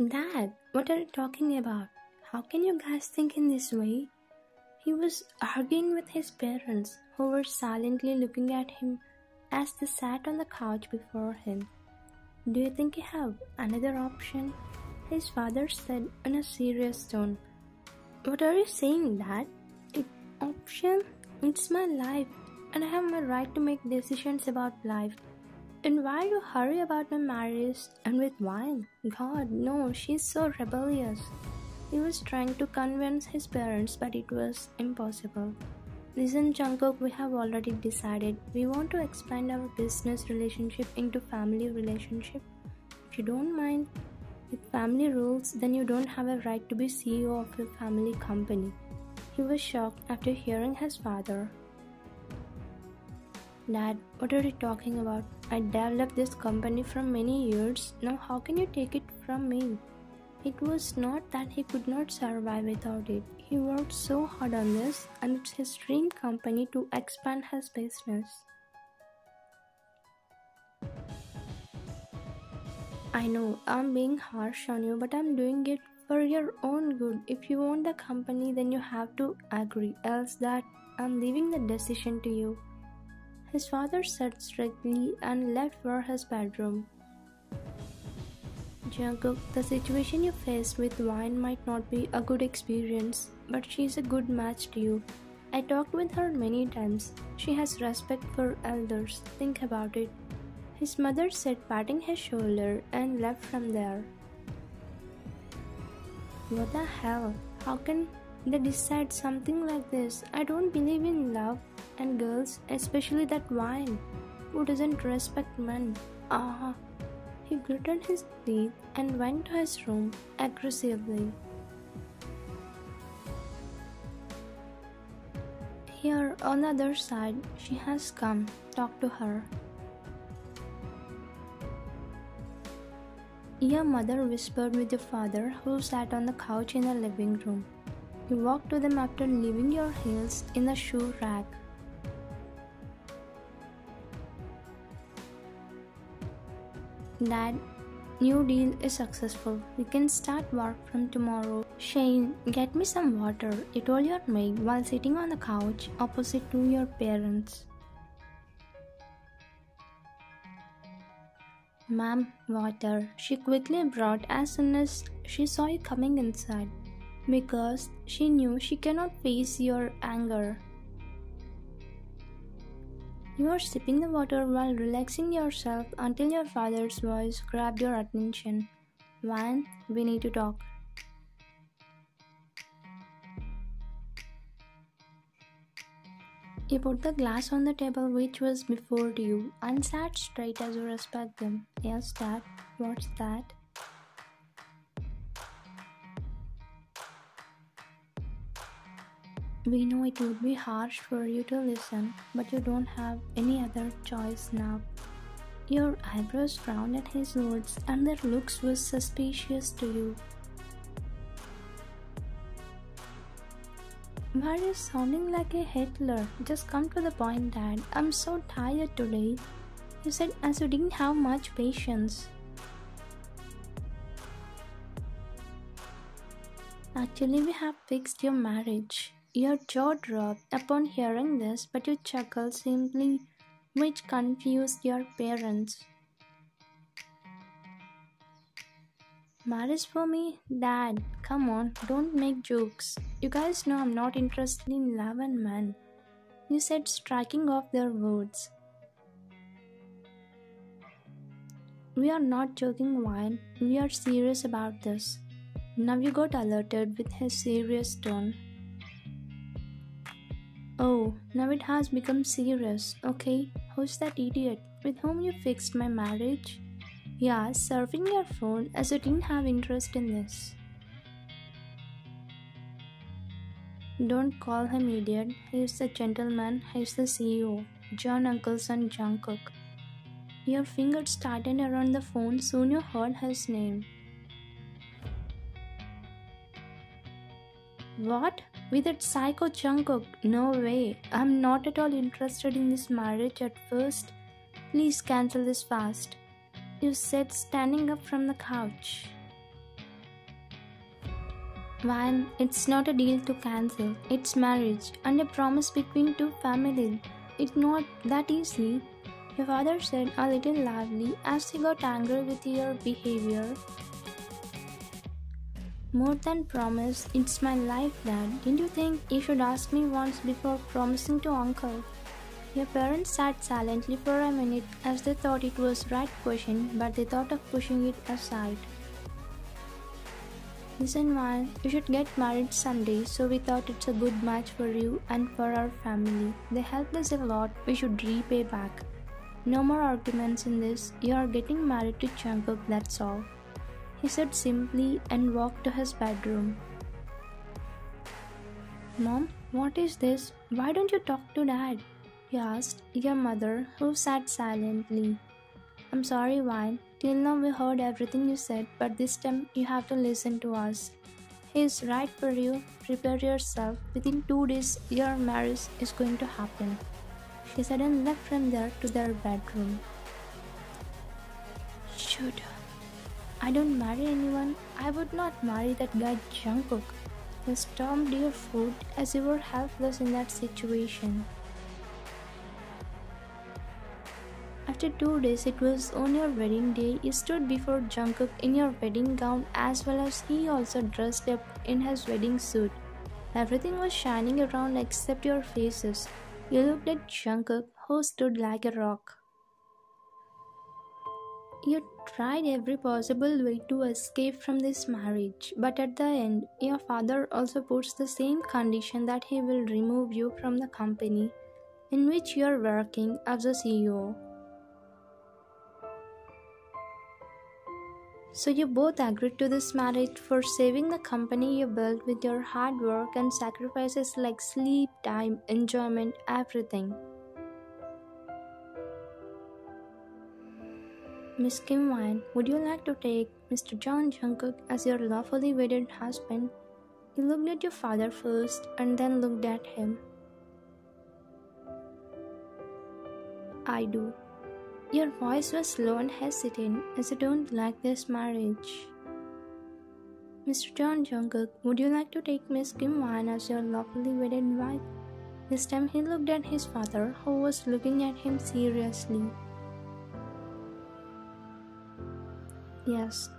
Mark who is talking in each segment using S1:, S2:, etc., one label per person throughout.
S1: Dad, what are you talking about? How can you guys think in this way? He was arguing with his parents, who were silently looking at him as they sat on the couch before him. Do you think you have another option? His father said in a serious tone. What are you saying, Dad? Option? It's my life, and I have my right to make decisions about life. And why do you hurry about my marriage and with wine? God, no, she's so rebellious. He was trying to convince his parents, but it was impossible. Listen, Jungkook, we have already decided we want to expand our business relationship into family relationship. If you don't mind, with family rules, then you don't have a right to be CEO of your family company. He was shocked after hearing his father. Dad, what are you talking about? I developed this company for many years. Now how can you take it from me? It was not that he could not survive without it. He worked so hard on this, and it's his dream company to expand his business. I know I'm being harsh on you, but I'm doing it for your own good. If you want the company, then you have to agree, else that I'm leaving the decision to you. His father said strictly and left for his bedroom. Jungkook, the situation you faced with wine might not be a good experience, but she's a good match to you. I talked with her many times. She has respect for elders. Think about it. His mother said, patting his shoulder, and left from there. What the hell? How can they decide something like this? I don't believe in love and girls, especially that wine. Who doesn't respect men? He gritted his teeth and went to his room aggressively. Here on the other side, she has come. Talk to her. Your mother whispered with your father, who sat on the couch in the living room. You walked to them after leaving your heels in the shoe rack. Dad, new deal is successful. We can start work from tomorrow. Shane, get me some water, you told your maid while sitting on the couch opposite to your parents. Ma'am, water, she quickly brought as soon as she saw you coming inside, because she knew she cannot face your anger. You are sipping the water while relaxing yourself until your father's voice grabbed your attention. Wine, we need to talk. You put the glass on the table which was before you and sat straight as you respect them. Yes, Dad, what's that? We know it would be harsh for you to listen, but you don't have any other choice now. Your eyebrows frowned at his words, and their looks were suspicious to you. Why are you sounding like a Hitler? Just come to the point, Dad. I'm so tired today. You said as you didn't have much patience. Actually, we have fixed your marriage. Your jaw dropped upon hearing this, but you chuckled simply, which confused your parents. Marriage for me? Dad, come on, don't make jokes. You guys know I'm not interested in love and men. You said, striking off their words. We are not joking, Wine. We are serious about this. Now you got alerted with his serious tone. Oh, now it has become serious. Okay, who's that idiot with whom you fixed my marriage? Yeah, surfing your phone as you didn't have interest in this. Don't call him idiot. He's the gentleman. He's the CEO. John Uncle's son Jungkook. Your fingers tightened around the phone. Soon you heard his name. What? With that psycho Jungkook? No way. I'm not at all interested in this marriage at first. Please cancel this fast. You said, standing up from the couch. When it's not a deal to cancel, it's marriage and a promise between two families. It's not that easy. Your father said a little loudly as he got angry with your behavior. More than promise, it's my life, Dad. Didn't you think you should ask me once before promising to Uncle? Your parents sat silently for a minute as they thought it was right question, but they thought of pushing it aside. Listen, man, you should get married someday, so we thought it's a good match for you and for our family. They helped us a lot, we should repay back. No more arguments in this, you are getting married to Jungkook, that's all. He said simply and walked to his bedroom. Mom, what is this? Why don't you talk to Dad? He asked your mother, who sat silently. I'm sorry, Vine. Till now we heard everything you said, but this time you have to listen to us. He is right for you. Prepare yourself. Within 2 days, your marriage is going to happen. She said and left from there to their bedroom. Shoot. I don't marry anyone. I would not marry that guy Jungkook. You stormed your foot as you were helpless in that situation. After 2 days, it was on your wedding day, you stood before Jungkook in your wedding gown as well as he also dressed up in his wedding suit. Everything was shining around except your faces. You looked at Jungkook, who stood like a rock. You tried every possible way to escape from this marriage, but at the end, your father also puts the same condition that he will remove you from the company in which you are working as a CEO. So you both agreed to this marriage for saving the company you built with your hard work and sacrifices like sleep, time, enjoyment, everything. Miss Kim Wine, would you like to take Mr. John Jungkook as your lawfully wedded husband? You looked at your father first and then looked at him. I do. Your voice was low and hesitant as you don't like this marriage. Mr. John Jungkook, would you like to take Miss Kim Wan as your lawfully wedded wife? This time he looked at his father, who was looking at him seriously. Yes,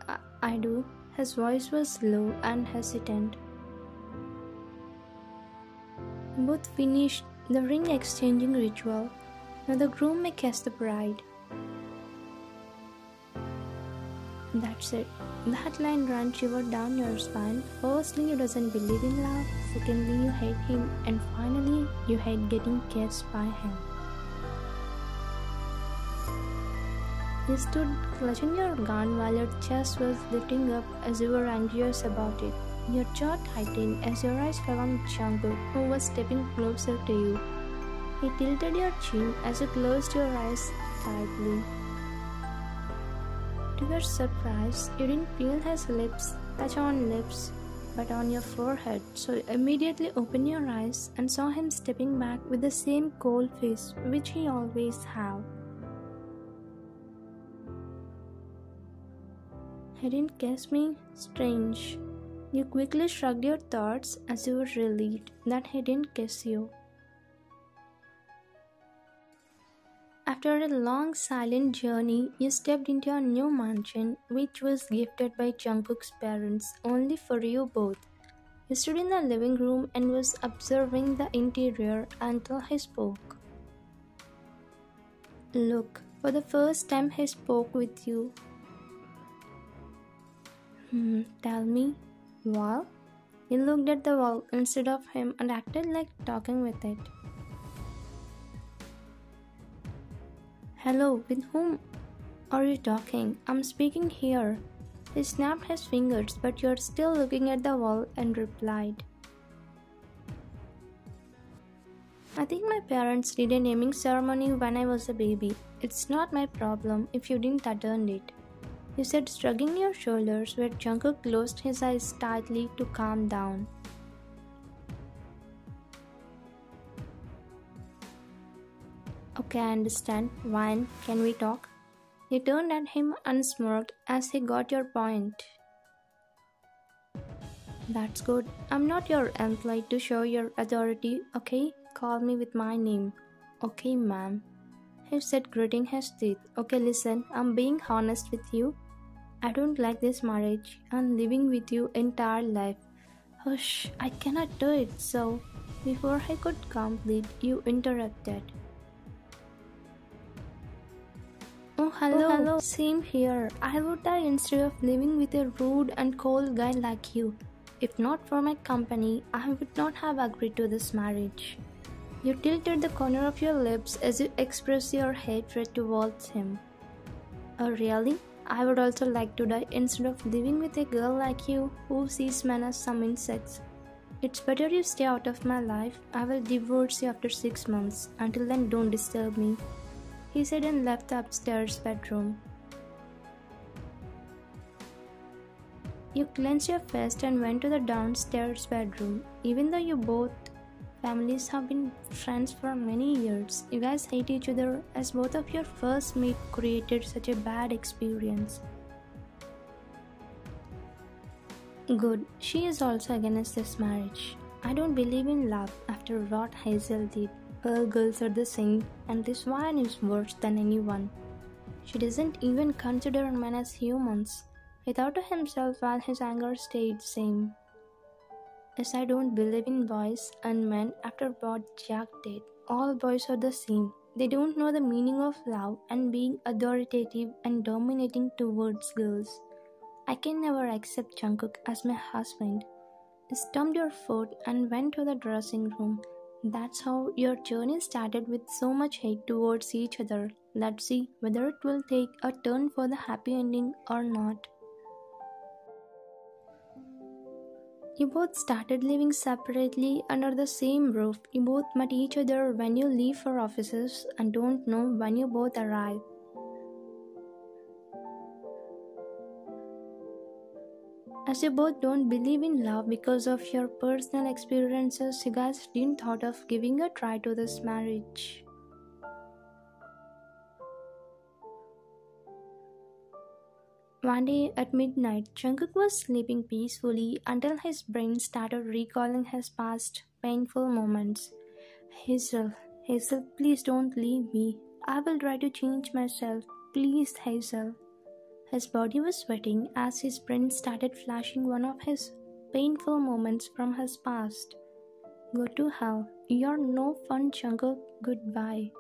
S1: I do. His voice was low and hesitant. Both finished the ring exchanging ritual. Now the groom may kiss the bride. That's it. That line runs shiver down your spine. Firstly, you doesn't believe in love. Secondly, you hate him. And finally, you hate getting kissed by him. You stood clutching your gun while your chest was lifting up as you were anxious about it. Your jaw tightened as your eyes fell on Jungkook, who was stepping closer to you. He tilted your chin as you closed your eyes tightly. To your surprise, you didn't feel his lips touch on lips, but on your forehead, so you immediately opened your eyes and saw him stepping back with the same cold face which he always had. He didn't kiss me? Strange. You quickly shrugged your thoughts as you were relieved that he didn't kiss you. After a long silent journey, you stepped into a new mansion which was gifted by Jungkook's parents only for you both. You stood in the living room and was observing the interior until he spoke. Look, for the first time he spoke with you. Tell me. Well? You looked at the wall instead of him and acted like talking with it. Hello, with whom are you talking? I'm speaking here. He snapped his fingers, but you're still looking at the wall and replied. I think my parents did a naming ceremony when I was a baby. It's not my problem if you didn't attend it. You said, shrugging your shoulders, where Jungkook closed his eyes tightly to calm down. Okay, I understand. Wine, can we talk? You turned at him and smirked as he got your point. That's good. I'm not your employee to show your authority, okay? Call me with my name. Okay, ma'am. He said, gritting his teeth. Okay, listen, I'm being honest with you. I don't like this marriage. I'm living with you entire life. Hush, I cannot do it, so. Before I could complete, you interrupted. Oh, hello. Same here. I would die instead of living with a rude and cold guy like you. If not for my company, I would not have agreed to this marriage. You tilted the corner of your lips as you expressed your hatred towards him. Oh, really? I would also like to die instead of living with a girl like you who sees men as some insects. It's better you stay out of my life. I will divorce you after 6 months. Until then, don't disturb me, he said and left the upstairs bedroom. You clenched your fist and went to the downstairs bedroom. Even though you both families have been friends for many years, you guys hate each other as both of your first meet created such a bad experience. Good, she is also against this marriage. I don't believe in love after what Hazel did. All girls are the same, and this one is worse than anyone. She doesn't even consider men as humans. He thought to himself while his anger stayed same. As I don't believe in boys and men after what Jack did. All boys are the same. They don't know the meaning of love and being authoritative and dominating towards girls. I can never accept Jungkook as my husband. He stamped your foot and went to the dressing room. That's how your journey started with so much hate towards each other. Let's see whether it will take a turn for the happy ending or not. You both started living separately under the same roof. You both met each other when you leave for offices and don't know when you both arrive. As you both don't believe in love because of your personal experiences, you guys didn't thought of giving a try to this marriage. One day at midnight, Jungkook was sleeping peacefully until his brain started recalling his past painful moments. Hazel, please don't leave me. I will try to change myself. Please, Hazel. His body was sweating as his brain started flashing one of his painful moments from his past. Go to hell. You're no fun, Jungkook. Goodbye.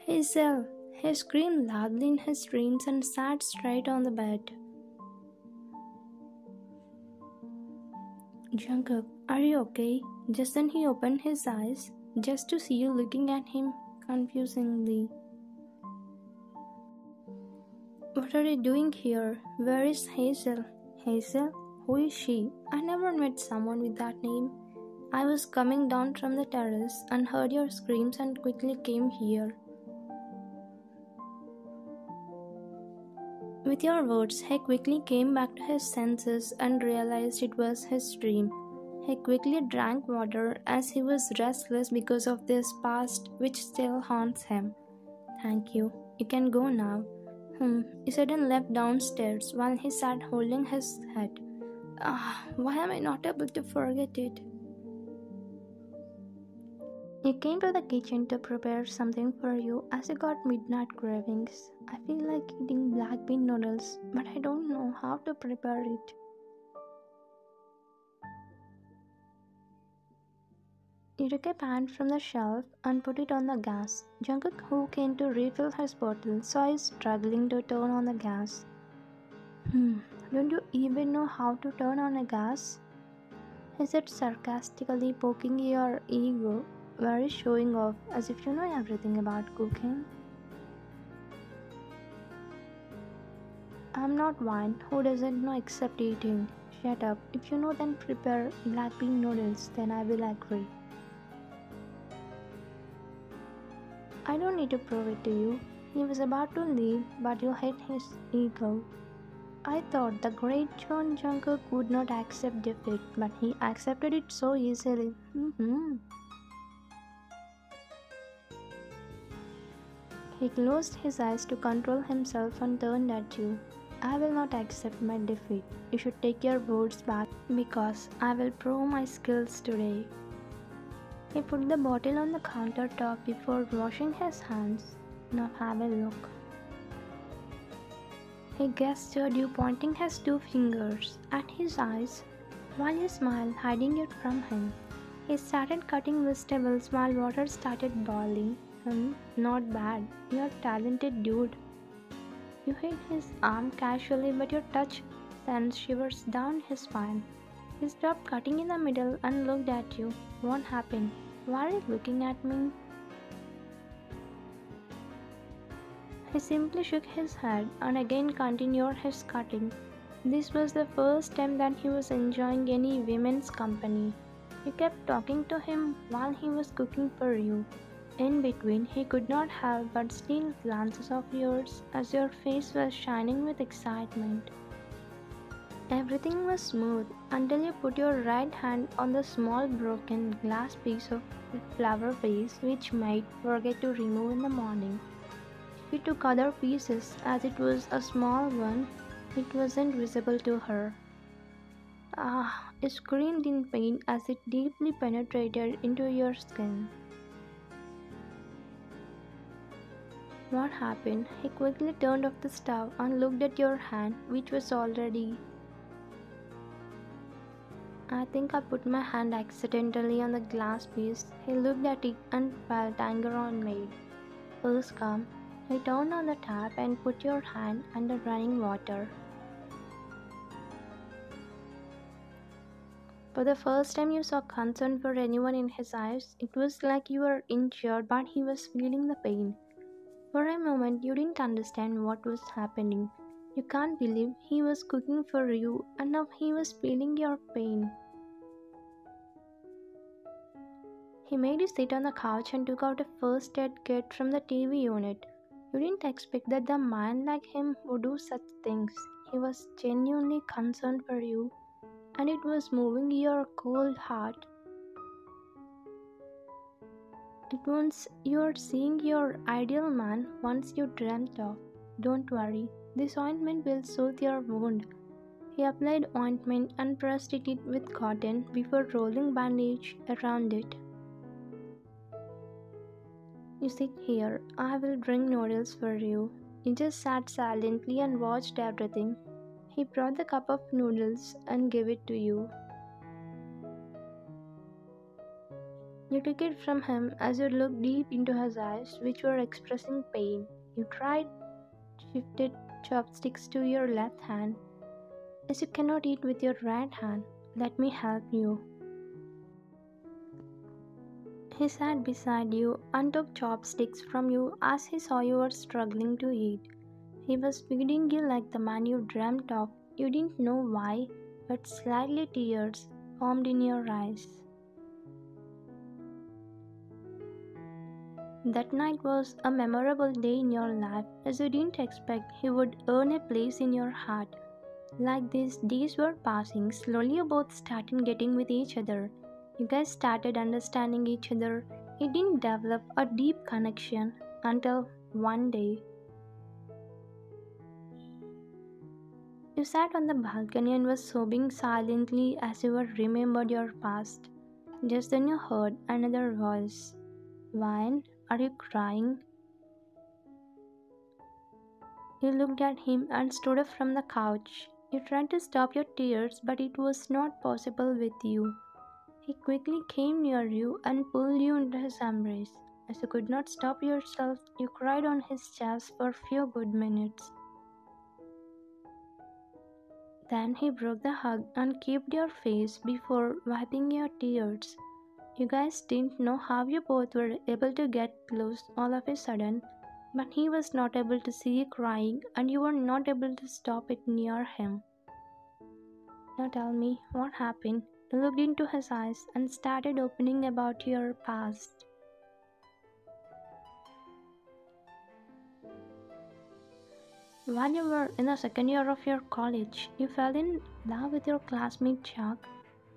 S1: Hazel! He screamed loudly in his dreams and sat straight on the bed. Jungkook, are you okay? Just then he opened his eyes, just to see you looking at him confusingly. What are you doing here? Where is Hazel? Hazel? Who is she? I never met someone with that name. I was coming down from the terrace and heard your screams and quickly came here. With your words, he quickly came back to his senses and realized it was his dream. He quickly drank water as he was restless because of this past which still haunts him. Thank you. You can go now. He said and left downstairs while he sat holding his head. Why am I not able to forget it? He came to the kitchen to prepare something for you as he got midnight cravings. I feel like eating black bean noodles, but I don't know how to prepare it. He took a pan from the shelf and put it on the gas. Jungkook, who came to refill his bottle, saw him struggling to turn on the gas. Don't you even know how to turn on a gas? He said sarcastically, poking your ego, very showing off as if you know everything about cooking. I'm not one who doesn't know except eating. Shut up. If you know, then prepare black bean noodles, then I will agree. I don't need to prove it to you. He was about to leave, but you hit his ego. I thought the great John Jungkook would not accept defeat, but he accepted it so easily. He closed his eyes to control himself and turned at you. I will not accept my defeat. You should take your words back because I will prove my skills today. He put the bottle on the countertop before washing his hands. Now have a look. He gestured you, pointing his two fingers at his eyes while you smiled, hiding it from him. He started cutting vegetables while water started boiling. Not bad. You're a talented dude. You hit his arm casually, but your touch sent shivers down his spine. He stopped cutting in the middle and looked at you. What happened? Why are you looking at me? He simply shook his head and again continued his cutting. This was the first time that he was enjoying any women's company. You kept talking to him while he was cooking for you. In between, he could not help but steal glances of yours as your face was shining with excitement. Everything was smooth until you put your right hand on the small broken glass piece of flower vase which might forget to remove in the morning. She took other pieces as it was a small one. It wasn't visible to her. Ah, you screamed in pain as it deeply penetrated into your skin. What happened? He quickly turned off the stove and looked at your hand, which was already... I think I put my hand accidentally on the glass piece. He looked at it and felt anger on me. First calm. He turned on the tap and put your hand under running water. For the first time you saw concern for anyone in his eyes, it was like you were injured but he was feeling the pain. For a moment you didn't understand what was happening. You can't believe he was cooking for you and now he was feeling your pain. He made you sit on the couch and took out a first aid kit from the TV unit. You didn't expect that the man like him would do such things. He was genuinely concerned for you, and it was moving your cold heart. It once you are seeing your ideal man once you dreamt of. Don't worry, this ointment will soothe your wound. He applied ointment and pressed it with cotton before rolling bandage around it. You sit here, I will bring noodles for you. He just sat silently and watched everything. He brought the cup of noodles and gave it to you. You took it from him as you looked deep into his eyes, which were expressing pain. You shifted chopsticks to your left hand, as you cannot eat with your right hand. Let me help you. He sat beside you and took chopsticks from you as he saw you were struggling to eat. He was feeding you like the man you dreamt of. You didn't know why, but slightly tears formed in your eyes. That night was a memorable day in your life as you didn't expect he would earn a place in your heart. Like these days were passing, slowly you both started getting with each other. You guys started understanding each other. You didn't develop a deep connection until one day. You sat on the balcony and was sobbing silently as you remembered your past. Just then you heard another voice. Vine, are you crying? You looked at him and stood up from the couch. You tried to stop your tears, but it was not possible with you. He quickly came near you and pulled you into his embrace. As you could not stop yourself, you cried on his chest for a few good minutes. Then he broke the hug and kissed your face before wiping your tears. You guys didn't know how you both were able to get close all of a sudden, but he was not able to see you crying and you were not able to stop it near him. Now tell me what happened. You looked into his eyes and started opening about your past. While you were in the second year of your college, you fell in love with your classmate Chuck.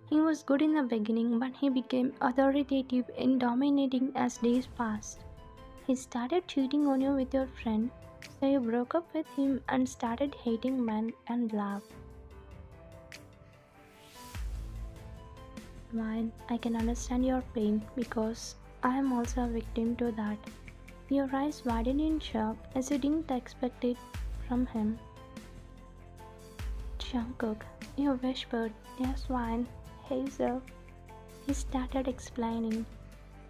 S1: He was good in the beginning, but he became authoritative and dominating as days passed. He started cheating on you with your friend, So you broke up with him and started hating men and love. Mine, I can understand your pain because I am also a victim to that. Your eyes widened in shock as you didn't expect it from him. Jungkook, you whispered, yes, Wine, Hazel. He started explaining.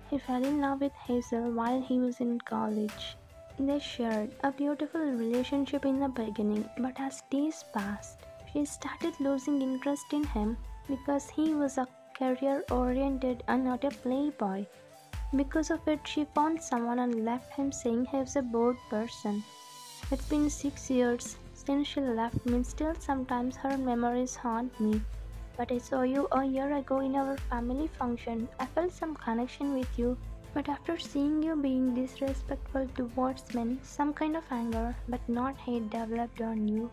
S1: He fell in love with Hazel while he was in college. They shared a beautiful relationship in the beginning, but as days passed, she started losing interest in him because he was a career oriented and not a playboy. Because of it, she found someone and left him saying he was a bored person. It's been 6 years since she left me, still sometimes her memories haunt me. But I saw you a year ago in our family function. I felt some connection with you. But after seeing you being disrespectful towards men, some kind of anger, but not hate developed on you.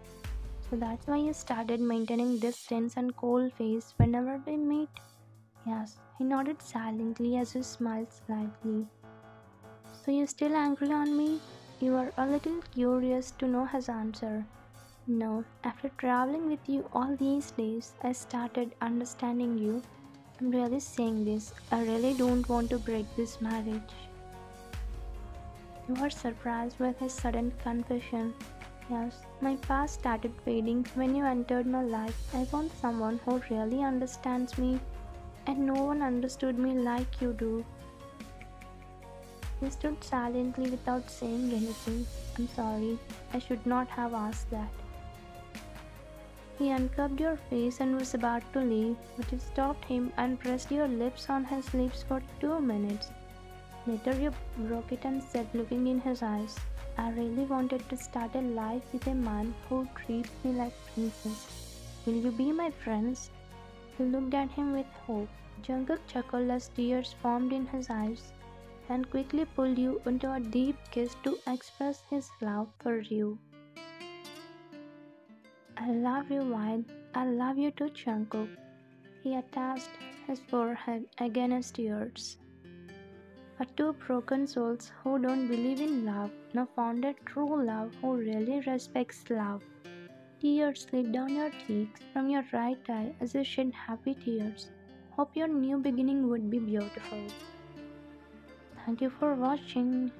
S1: So that's why you started maintaining distance and cold face whenever we meet. Yes, he nodded silently as you smiled slightly. So you're still angry on me? You are a little curious to know his answer. No, after traveling with you all these days, I started understanding you. I'm really saying this. I really don't want to break this marriage. You were surprised with his sudden confession. Yes, my past started fading when you entered my life. I want someone who really understands me, and no one understood me like you do. He stood silently without saying anything. I'm sorry, I should not have asked that. He uncupped your face and was about to leave, but you stopped him and pressed your lips on his lips for 2 minutes. Later you broke it and said, looking in his eyes, I really wanted to start a life with a man who treats me like princess. Will you be my friends? You looked at him with hope. Jungkook chuckled as tears formed in his eyes and quickly pulled you into a deep kiss to express his love for you. I love you, Wine. I love you too, Jungkook. He attached his forehead against yours. For two broken souls who don't believe in love, now found a true love who really respects love. Tears slid down your cheeks from your right eye as you shed happy tears. Hope your new beginning would be beautiful. Thank you for watching.